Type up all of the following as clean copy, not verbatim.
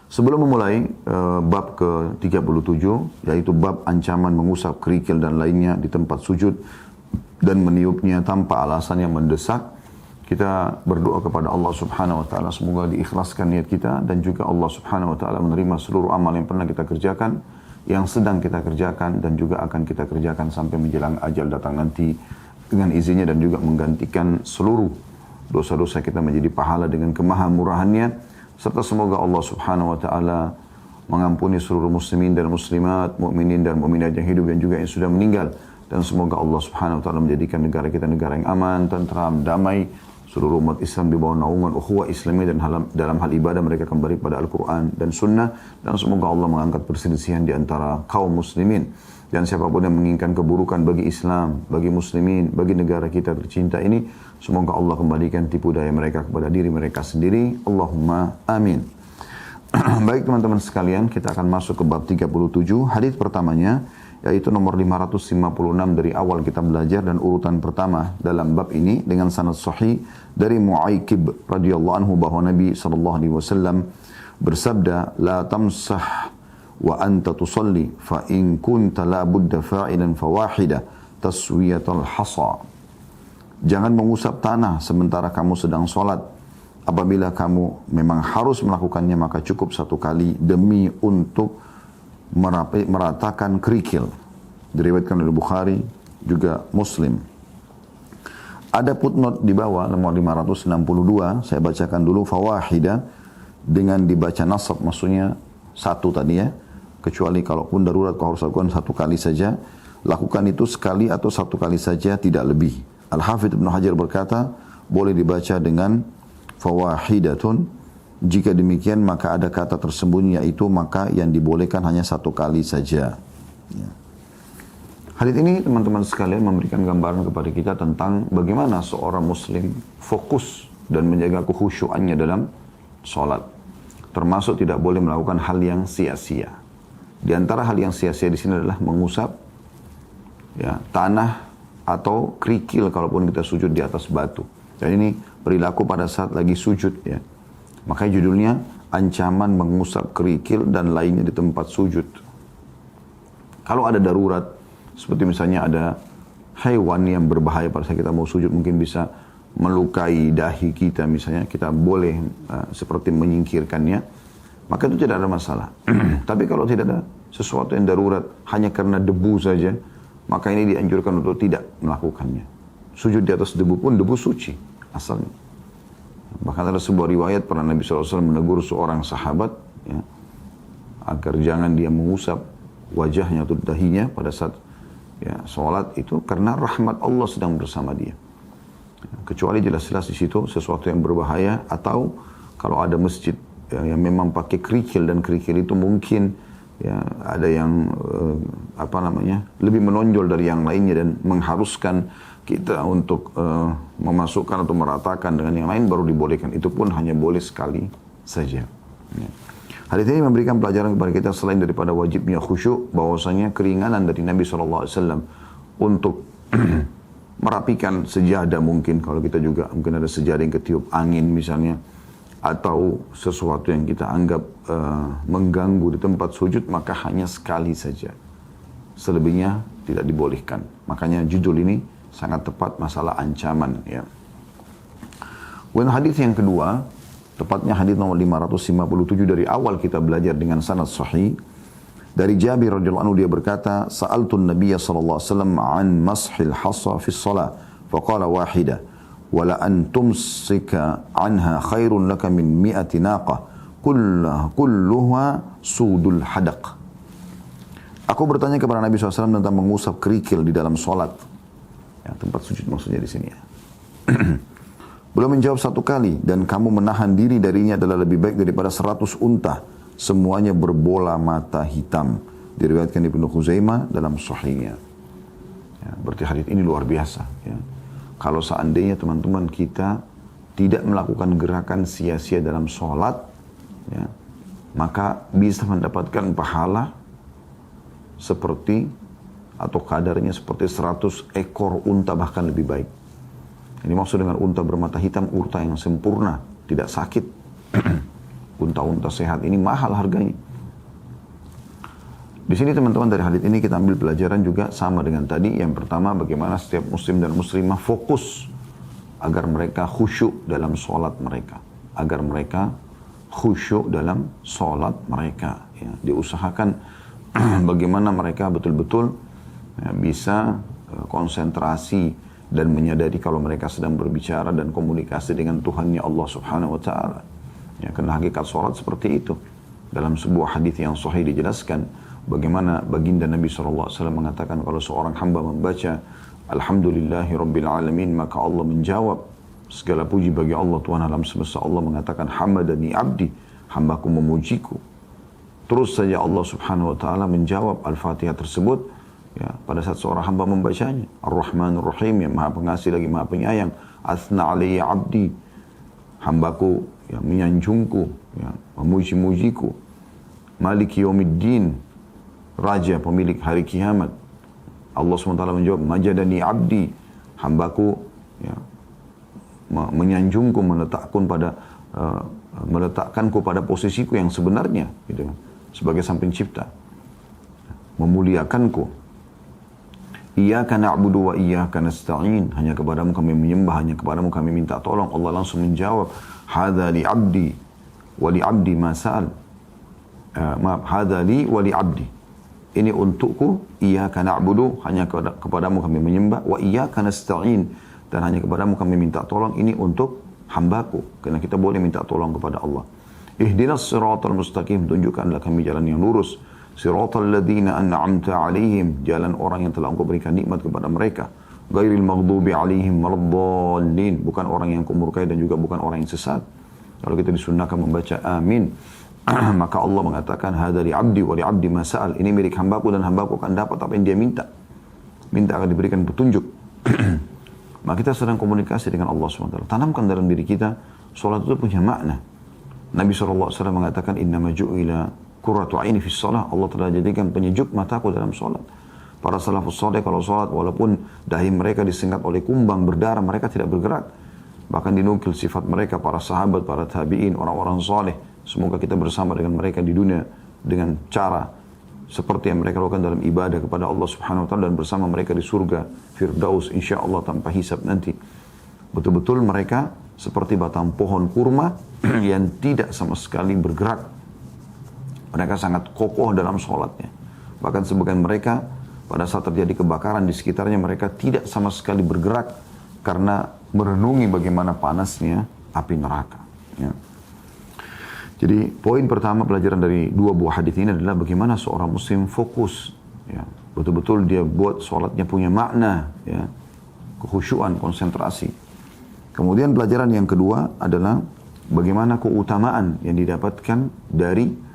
Sebelum memulai bab ke-37, yaitu bab ancaman mengusap kerikil dan lainnya di tempat sujud dan meniupnya tanpa alasan yang mendesak, kita berdoa kepada Allah Subhanahu wa taala semoga diikhlaskan niat kita dan juga Allah Subhanahu wa taala menerima seluruh amal yang pernah kita kerjakan, yang sedang kita kerjakan dan juga akan kita kerjakan sampai menjelang ajal datang nanti dengan izinnya, dan juga menggantikan seluruh dosa-dosa kita menjadi pahala dengan kemahamurahannya. Serta semoga Allah Subhanahu wa taala mengampuni seluruh muslimin dan muslimat, mukminin dan mukminat yang hidup dan juga yang sudah meninggal. Dan semoga Allah Subhanahu wa taala menjadikan negara kita negara yang aman, tentram, damai. Seluruh umat Islam di bawah naungan ukhuwah Islamiyah, dan dalam hal ibadah mereka kembali pada Al-Quran dan Sunnah. Dan semoga Allah mengangkat perselisihan di antara kaum muslimin. Dan siapapun yang menginginkan keburukan bagi Islam, bagi muslimin, bagi negara kita tercinta ini, semoga Allah kembalikan tipu daya mereka kepada diri mereka sendiri. Allahumma amin. Baik teman-teman sekalian, kita akan masuk ke bab 37. Hadis pertamanya, yaitu nomor 556 dari awal kita belajar, dan urutan pertama dalam bab ini dengan sanad sahih dari Mu'aikib radhiyallahu anhu bahwa Nabi SAW bersabda, la tamsah wa anta tusalli fa in kunta la budda fa'ilan fawahida taswiyatul hasa. Jangan mengusap tanah sementara kamu sedang sholat. Apabila kamu memang harus melakukannya, maka cukup satu kali demi untuk meratakan kerikil. Diriwayatkan oleh Bukhari juga Muslim. Ada footnote di bawah nomor 562, saya bacakan dulu. Fawahida dengan dibaca nasab, maksudnya satu tadi ya. Kecuali kalaupun darurat kau harus lakukan satu kali saja, lakukan itu sekali atau satu kali saja, tidak lebih. Al-Hafidh Ibn Hajar berkata, boleh dibaca dengan fawahidatun. Jika demikian maka ada kata tersembunyi, yaitu maka yang dibolehkan hanya satu kali saja. Ya. Hadits ini teman-teman sekalian memberikan gambaran kepada kita tentang bagaimana seorang muslim fokus dan menjaga kekhusyuannya dalam sholat. Termasuk tidak boleh melakukan hal yang sia-sia. Di antara hal yang sia-sia di sini adalah mengusap ya, tanah atau kerikil kalaupun kita sujud di atas batu. Dan ini perilaku pada saat lagi sujud ya. Makanya judulnya ancaman mengusap kerikil dan lainnya di tempat sujud. Kalau ada darurat, seperti misalnya ada hewan yang berbahaya pada saat kita mau sujud, mungkin bisa melukai dahi kita misalnya, kita boleh seperti menyingkirkannya, maka itu tidak ada masalah. Tapi kalau tidak ada sesuatu yang darurat, hanya karena debu saja, maka ini dianjurkan untuk tidak melakukannya. Sujud di atas debu pun debu suci asalnya. Bahkan ada sebuah riwayat pernah Nabi SAW menegur seorang sahabat ya, agar jangan dia mengusap wajahnya atau dahinya pada saat ya, sholat itu, karena rahmat Allah sedang bersama dia. Kecuali jelas-jelas di situ sesuatu yang berbahaya, atau kalau ada masjid yang memang pakai kerikil, dan kerikil itu mungkin ya ada yang lebih menonjol dari yang lainnya dan mengharuskan kita untuk memasukkan atau meratakan dengan yang lain, baru dibolehkan. Itu pun hanya boleh sekali saja. Ya. Hadits ini memberikan pelajaran kepada kita selain daripada wajibnya khusyuk, bahwasanya keringanan dari Nabi SAW untuk merapikan sejadah, mungkin kalau kita juga mungkin ada sejadah yang ketiup angin misalnya, atau sesuatu yang kita anggap mengganggu di tempat sujud, maka hanya sekali saja. Selebihnya tidak dibolehkan. Makanya judul ini sangat tepat, masalah ancaman ya. Kemudian hadis yang kedua, tepatnya hadis nomor 557 dari awal kita belajar dengan sanad sahih. Dari Jabir radhiyallahu anhu, dia berkata, "Sa'altun Nabiyya sallallahu alaihi wasallam an mashil hasa fi shalah, faqala wahida, wa la an tumsika anha khairun laka min mi'ati naqah, kulluha sudul hadaq." Aku bertanya kepada Nabi SAW tentang mengusap kerikil di dalam sholat. Ya, tempat sujud maksudnya di sini ya. Beliau menjawab, satu kali, dan kamu menahan diri darinya adalah lebih baik daripada 100 unta. Semuanya berbola mata hitam. Diriwayatkan Ibnu Khuzaimah dalam sahihnya. Ya, berarti hadis ini luar biasa. Ya. Kalau seandainya teman-teman kita tidak melakukan gerakan sia-sia dalam sholat, ya, maka bisa mendapatkan pahala seperti atau kadarnya seperti 100 ekor unta, bahkan lebih baik. Ini maksud dengan unta bermata hitam, unta yang sempurna, tidak sakit. unta-unta sehat ini mahal harganya. Di sini teman-teman dari hadits ini kita ambil pelajaran juga sama dengan tadi. Yang pertama, bagaimana setiap muslim dan muslimah fokus agar mereka khusyuk dalam sholat mereka. Agar mereka khusyuk dalam sholat mereka. Ya, diusahakan bagaimana mereka betul-betul bisa konsentrasi dan menyadari kalau mereka sedang berbicara dan komunikasi dengan Tuhannya Allah Subhanahu wa Ta'ala. Ya, karena hakikat sholat seperti itu. Dalam sebuah hadis yang sahih dijelaskan bagaimana baginda Nabi SAW mengatakan kalau seorang hamba membaca Alhamdulillahi Rabbil Alamin, maka Allah menjawab, segala puji bagi Allah Tuhan alam semesta. Allah mengatakan, Hamadani abdi, hambaku memujiku. Terus saja Allah Subhanahu wa Ta'ala menjawab Al-Fatihah tersebut ya, pada saat seorang hamba membacanya. Ar-Rahmanur Rahim, yang maha pengasih lagi maha penyayang. Athna alayya abdi, hambaku yang menyanjungku, ya, memuji-mujiku. Maliki yaumiddin, raja pemilik hari kiamat. Allah SWT menjawab, Majadani abdi, hambaku ya, menyanjungku, meletakkanku pada posisiku yang sebenarnya, gitu, sebagai sang pencipta, memuliakanku. Iyyaka na'budu wa iyyaka nasta'in, hanya kepadamu kami menyembah, hanya kepadamu kami minta tolong. Allah langsung menjawab, hadza li abdi wa li abdi ma sa'al. Hadza li wa li abdi, ini untukku. Iyyaka na'budu, hanya kepadamu kami menyembah. Wa iyyaka nasta'in, dan hanya kepadamu kami minta tolong. Ini untuk hambaku, karena kita boleh minta tolong kepada Allah. Ihdinas siratal mustaqim, tunjukkanlah kami jalan yang lurus. Siratal ladzina an'amta alaihim, jalan orang yang telah engkau berikan nikmat kepada mereka. Ghairil maghdubi alaihim waladdallin, bukan orang yang kau murkai dan juga bukan orang yang sesat. Kalau kita disunnahkan membaca amin, maka Allah mengatakan hadza li abdi wa li abdi ma sa'al, ini milik hambaku dan hambaku akan dapat apa yang dia minta. Minta akan diberikan petunjuk. Maka kita sedang komunikasi dengan Allah SWT. Tanamkan dalam diri kita, salat itu punya makna. Nabi SAW mengatakan, innama ju'ila qurratu aini fi shalah, Allah telah jadikan penyejuk mataku dalam salat. Para salafus saleh kalau salat, walaupun dahi mereka disengat oleh kumbang berdarah, mereka tidak bergerak. Bahkan dinukil sifat mereka, para sahabat, para tabi'in, orang-orang saleh. Semoga kita bersama dengan mereka di dunia dengan cara seperti yang mereka lakukan dalam ibadah kepada Allah Subhanahu wa Ta'ala, dan bersama mereka di surga Firdaus insyaallah tanpa hisab nanti. Betul-betul mereka seperti batang pohon kurma yang tidak sama sekali bergerak. Mereka sangat kokoh dalam sholatnya. Bahkan sebagian mereka pada saat terjadi kebakaran di sekitarnya, mereka tidak sama sekali bergerak karena merenungi bagaimana panasnya api neraka. Ya. Jadi poin pertama pelajaran dari dua buah hadis ini adalah bagaimana seorang muslim fokus. Ya. Betul-betul dia buat sholatnya punya makna. Ya. Kekhusyuan, konsentrasi. Kemudian pelajaran yang kedua adalah bagaimana keutamaan yang didapatkan dari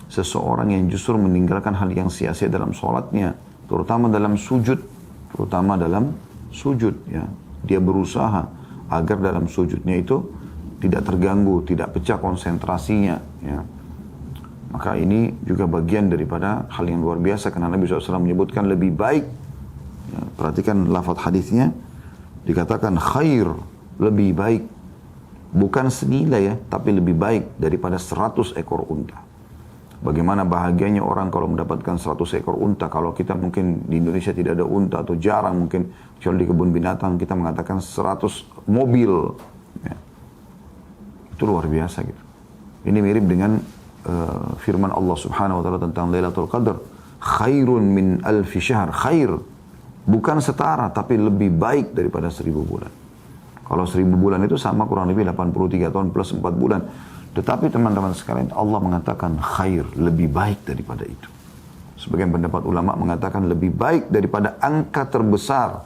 seseorang yang justru meninggalkan hal yang sia-sia dalam sholatnya, terutama dalam sujud, ya. Dia berusaha agar dalam sujudnya itu tidak terganggu, tidak pecah konsentrasinya, ya. Maka ini juga bagian daripada hal yang luar biasa, karena Nabi SAW menyebutkan lebih baik, ya, perhatikan lafaz hadisnya, dikatakan khair, lebih baik, bukan senilai ya, tapi lebih baik daripada 100 ekor unta. Bagaimana bahagianya orang kalau mendapatkan 100 ekor unta. Kalau kita mungkin di Indonesia tidak ada unta atau jarang mungkin, kecuali di kebun binatang kita mengatakan 100 mobil. Ya. Itu luar biasa gitu. Ini mirip dengan firman Allah Subhanahu wa Ta'ala tentang Lailatul Qadar. Khairun min alfi syahr. Khair. Bukan setara, tapi lebih baik daripada 1000 bulan. Kalau 1000 bulan itu sama kurang lebih 83 tahun plus 4 bulan. Tetapi teman-teman sekalian, Allah mengatakan khair, lebih baik daripada itu. Sebagian pendapat ulama mengatakan lebih baik daripada angka terbesar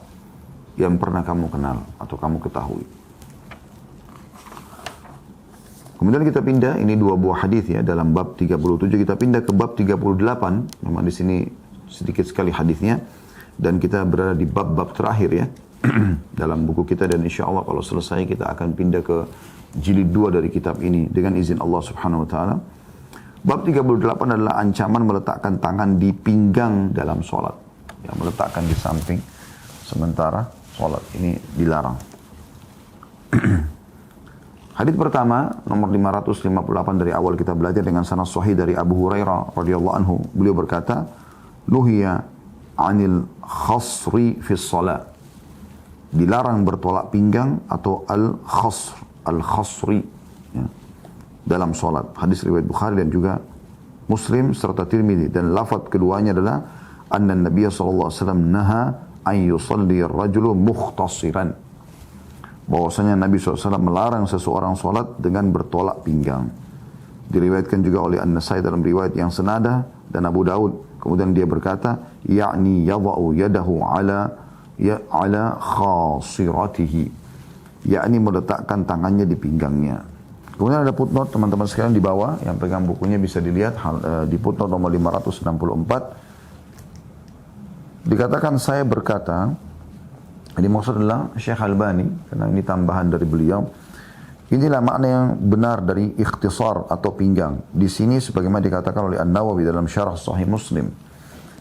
yang pernah kamu kenal atau kamu ketahui. Kemudian kita pindah, ini dua buah hadis ya, dalam bab 37 kita pindah ke bab 38. Memang di sini sedikit sekali hadisnya, dan kita berada di bab-bab terakhir ya dalam buku kita, dan insya Allah kalau selesai kita akan pindah ke jilid 2 dari kitab ini dengan izin Allah Subhanahu wa Ta'ala. Bab 38 adalah ancaman meletakkan tangan di pinggang dalam sholat. Ya, meletakkan di samping sementara sholat ini dilarang. Hadits pertama nomor 558 dari awal kita belajar dengan sanad sahih dari Abu Hurairah radhiyallahu anhu. Beliau berkata, "Nuhiya 'anil khasri fi shalah." Dilarang bertolak pinggang atau al-khasri ya, dalam salat. Hadis riwayat Bukhari dan juga Muslim serta Tirmidzi, dan lafaz keduanya adalah anna Nabi sallallahu alaihi wasallam naha an yusalli ar-rajulu mukhtasiran. Bahwasanya Nabi SAW melarang seseorang salat dengan bertolak pinggang. Diriwayatkan juga oleh An-Nasai dalam riwayat yang senada dan Abu Daud. Kemudian dia berkata, yakni yadha'u yadahu ala khasiratihi, yakni meletakkan tangannya di pinggangnya. Kemudian ada footnote teman-teman sekalian di bawah, yang pegang bukunya bisa dilihat di footnote nomor 564. Dikatakan saya berkata, ini maksud adalah Syekh Albani, karena ini tambahan dari beliau. Inilah makna yang benar dari ikhtisar atau pinggang. Di sini sebagaimana dikatakan oleh An-Nawawi dalam Syarah Sahih Muslim.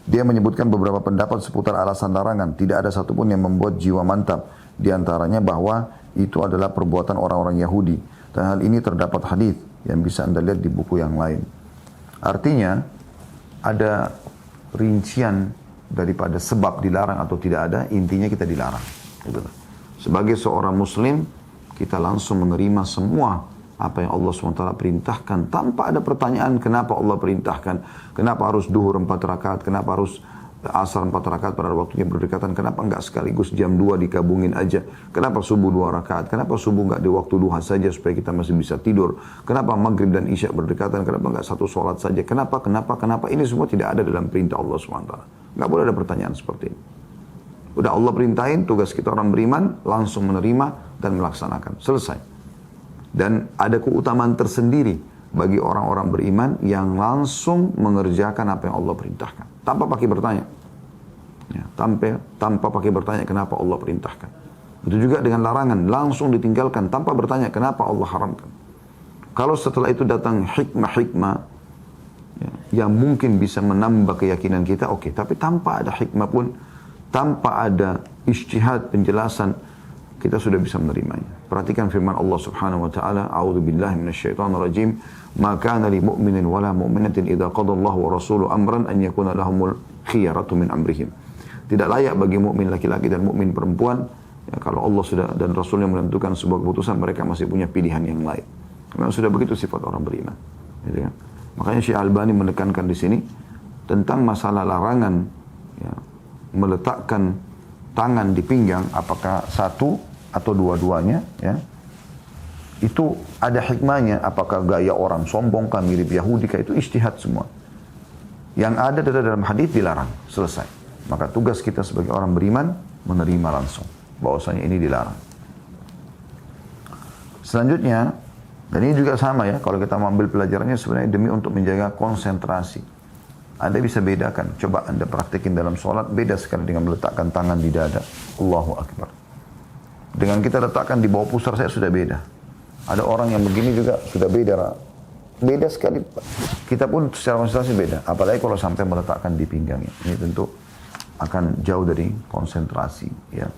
Dia menyebutkan beberapa pendapat seputar alasan larangan. Tidak ada satupun yang membuat jiwa mantap. Di antaranya bahwa itu adalah perbuatan orang-orang Yahudi. Dan hal ini terdapat hadis yang bisa Anda lihat di buku yang lain. Artinya ada rincian daripada sebab dilarang atau tidak ada, intinya kita dilarang. Sebagai seorang muslim, kita langsung menerima semua apa yang Allah SWT perintahkan tanpa ada pertanyaan kenapa Allah perintahkan, kenapa harus duhur 4 rakaat, kenapa harus asar 4 rakaat pada waktunya berdekatan, kenapa enggak sekaligus jam 2 dikabungin aja, kenapa subuh 2 rakaat, kenapa subuh enggak di waktu duha saja supaya kita masih bisa tidur, kenapa maghrib dan isya berdekatan, kenapa enggak satu sholat saja, kenapa, ini semua tidak ada dalam perintah Allah SWT. Nggak boleh ada pertanyaan seperti ini. Udah Allah perintahin, tugas kita orang beriman, langsung menerima dan melaksanakan. Selesai. Dan ada keutamaan tersendiri bagi orang-orang beriman yang langsung mengerjakan apa yang Allah perintahkan. Tanpa pakai bertanya. Ya, tanpa pakai bertanya kenapa Allah perintahkan. Itu juga dengan larangan, langsung ditinggalkan tanpa bertanya kenapa Allah haramkan. Kalau setelah itu datang hikmah-hikmah, yang mungkin bisa menambah keyakinan kita, oke. Tapi tanpa ada hikmah pun, tanpa ada ijtihad penjelasan, kita sudah bisa menerimanya. Perhatikan firman Allah Subhanahu wa taala, "A'udzubillahi minasyaitonirrajim, ma kana lil mu'minin wala mu'minatin idza qadallahu wa rasuluhu amran an yakuna lahumul khiyaratu min amrihim." Tidak layak bagi mukmin laki-laki dan mukmin perempuan, ya, kalau Allah sudah dan Rasulnya menentukan sebuah keputusan, mereka masih punya pilihan yang lain. Memang sudah begitu sifat orang beriman. Gitu kan? Makanya Syekh Albani menekankan di sini tentang masalah larangan ya, meletakkan tangan di pinggang, apakah satu atau dua-duanya, ya, itu ada hikmahnya. Apakah gaya orang sombong kah, mirip Yahudi kah, itu ijtihad semua. Yang ada dalam hadis dilarang, selesai. Maka tugas kita sebagai orang beriman menerima langsung bahwasanya ini dilarang. Selanjutnya, dan ini juga sama ya, kalau kita mengambil pelajarannya sebenarnya demi untuk menjaga konsentrasi. Anda bisa bedakan, coba Anda praktekin dalam sholat, beda sekali dengan meletakkan tangan di dada. Allahu Akbar. Dengan kita letakkan di bawah pusar saya sudah beda. Ada orang yang begini juga sudah beda. Beda sekali. Kita pun secara konsentrasi beda. Apalagi kalau sampai meletakkan di pinggangnya. Ini tentu akan jauh dari konsentrasi. Ya.